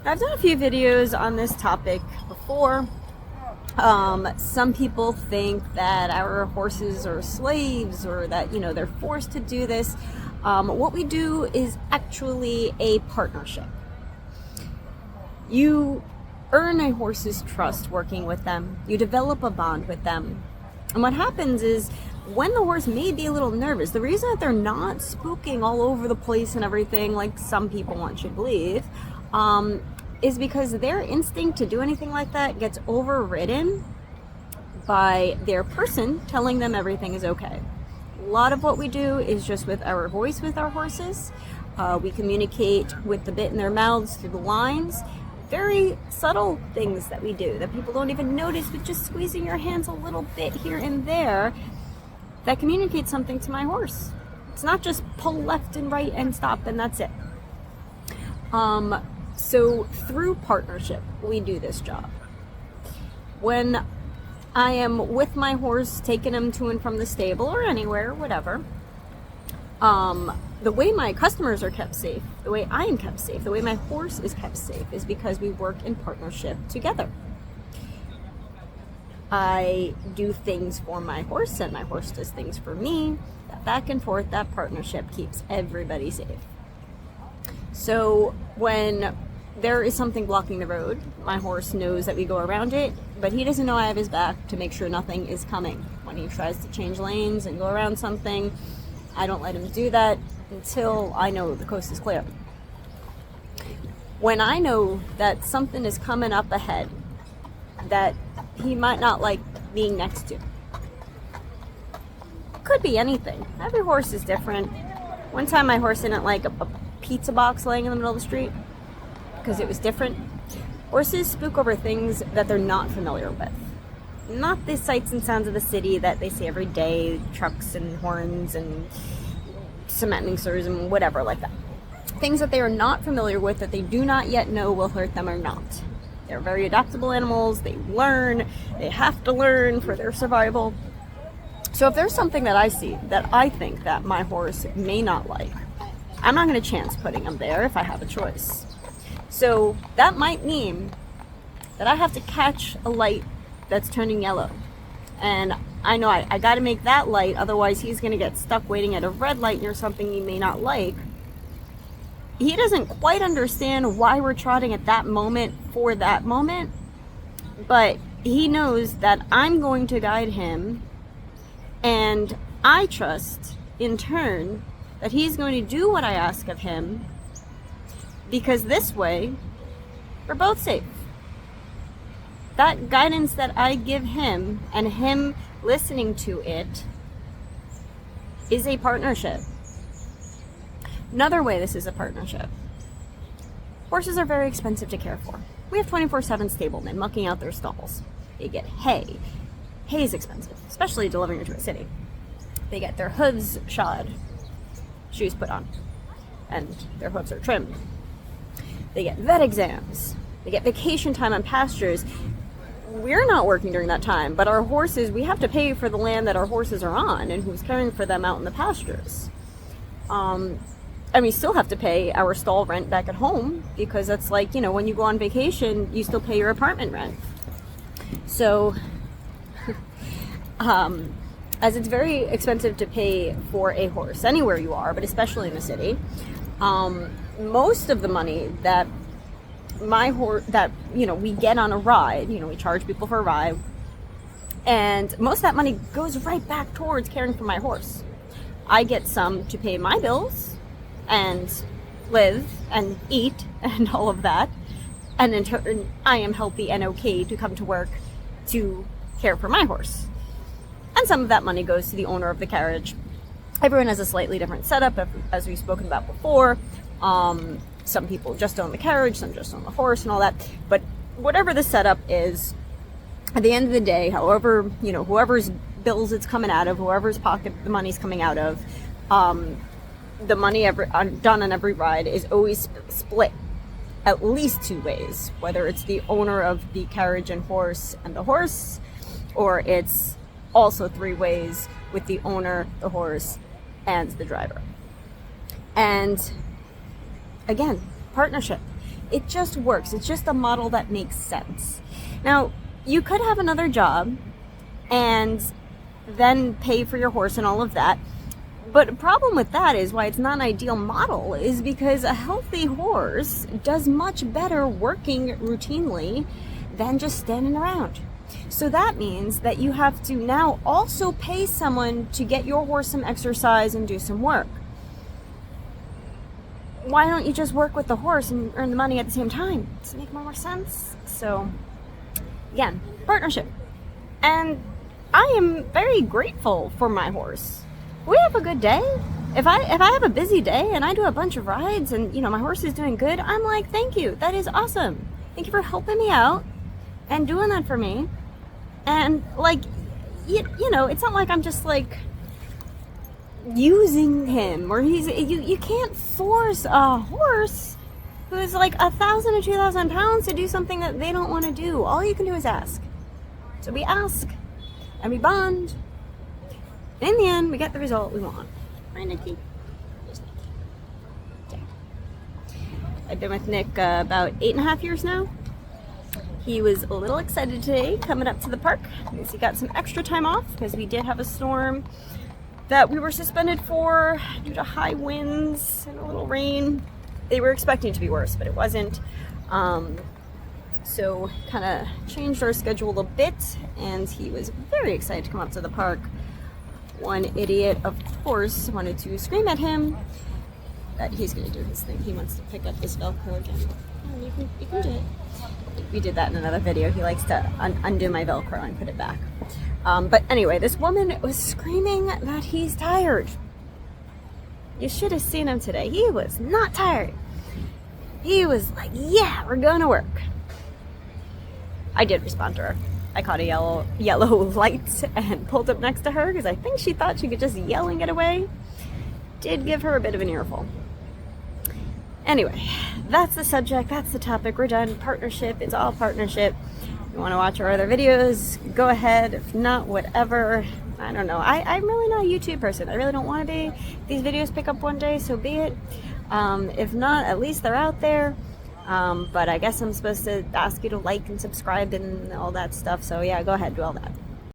I've done a few videos on this topic before. Some people think that our horses are slaves or that, they're forced to do this. What we do is actually a partnership. You earn a horse's trust working with them. You develop a bond with them. And what happens is when the horse may be a little nervous, the reason that they're not spooking all over the place and everything like some people want you to believe, is because their instinct to do anything like that gets overridden by their person telling them everything is okay. A lot of what we do is just with our voice with our horses. We communicate with the bit in their mouths through the lines. Very subtle things that we do that people don't even notice, but just squeezing your hands a little bit here and there that communicates something to my horse. It's not just pull left and right and stop and that's it. So through partnership, we do this job. When I am with my horse, taking him to and from the stable or anywhere, whatever, the way my customers are kept safe, the way I am kept safe, the way my horse is kept safe is because we work in partnership together. I do things for my horse and my horse does things for me. That back and forth, that partnership keeps everybody safe. So when there is something blocking the road, my horse knows that we go around it, but he doesn't know I have his back to make sure nothing is coming. When he tries to change lanes and go around something, I don't let him do that until I know the coast is clear. When I know that something is coming up ahead that he might not like being next to, could be anything. Every horse is different. One time my horse didn't like a pizza box laying in the middle of the street because it was different. Horses spook over things that they're not familiar with. Not the sights and sounds of the city that they see every day, trucks and horns and cement mixers and whatever like that. Things that they are not familiar with, that they do not yet know will hurt them or not. They're very adaptable animals. They learn. They have to learn for their survival. So if there's something that I see that I think that my horse may not like, I'm not going to chance putting him there if I have a choice. So that might mean that I have to catch a light that's turning yellow. And I know I got to make that light, otherwise he's going to get stuck waiting at a red light near something he may not like. He doesn't quite understand why we're trotting at that moment for that moment, but he knows that I'm going to guide him, and I trust in turn that he's going to do what I ask of him, because this way we're both safe. That guidance that I give him and him listening to it is a partnership. Another way this is a partnership. Horses are very expensive to care for. We have 24/7 stablemen mucking out their stalls. They get hay. Hay is expensive, especially delivering it to a city. They get their hooves shod, shoes put on, and their hooves are trimmed. They get vet exams. They get vacation time on pastures. We're not working during that time, but our horses, we have to pay for the land that our horses are on and who's caring for them out in the pastures. And we still have to pay our stall rent back at home, because that's like, when you go on vacation, you still pay your apartment rent. So, as it's very expensive to pay for a horse anywhere you are, but especially in the city, most of the money that we get on a ride, we charge people for a ride, and most of that money goes right back towards caring for my horse. I get some to pay my bills and live and eat and all of that, and in turn I am healthy and okay to come to work to care for my horse. And some of that money goes to the owner of the carriage. Everyone has a slightly different setup, as we've spoken about before. Some people just own the carriage, some just own the horse and all that. But whatever the setup is, at the end of the day, however, whoever's bills it's coming out of, whoever's pocket the money's coming out of, the money done on every ride is always split at least two ways, whether it's the owner of the carriage and horse and the horse, or it's also three ways with the owner, the horse, and the driver. And again, partnership. It just works. It's just a model that makes sense. Now, you could have another job and then pay for your horse and all of that. But the problem with that is why it's not an ideal model is because a healthy horse does much better working routinely than just standing around. So that means that you have to now also pay someone to get your horse some exercise and do some work. Why don't you just work with the horse and earn the money at the same time? Does it make more sense? So, again, partnership. And I am very grateful for my horse. We have a good day. If I have a busy day and I do a bunch of rides and, you know, my horse is doing good, I'm like, thank you. That is awesome. Thank you for helping me out and doing that for me. And, like, you know, it's not like I'm just, like, using him or you can't force a horse who's like 1,000 or 2,000 pounds to do something that they don't want to do. All you can do is ask. So we ask and we bond. And in the end, we get the result we want. Right, Nikki? Yeah. I've been with Nick about 8.5 years now. He was a little excited today coming up to the park because he got some extra time off because we did have a storm that we were suspended for due to high winds and a little rain. They were expecting it to be worse, but it wasn't. So kind of changed our schedule a bit, and he was very excited to come up to the park. One idiot, of course, wanted to scream at him that he's going to do his thing. He wants to pick up this Velcro again. Oh, you can do it. We did that in another video. He likes to undo my Velcro and put it back. But anyway, this woman was screaming that he's tired. You should have seen him today. He was not tired. He was like, yeah, we're going to work. I did respond to her. I caught a yellow light and pulled up next to her because I think she thought she could just yell and get away. Did give her a bit of an earful. Anyway, that's the subject. That's the topic. We're done. Partnership. It's all partnership. If you want to watch our other videos, go ahead. If not, whatever. I don't know. I'm really not a YouTube person. I really don't want to be. If these videos pick up one day, so be it. If not, at least they're out there. But I guess I'm supposed to ask you to like and subscribe and all that stuff. So yeah, go ahead, do all that.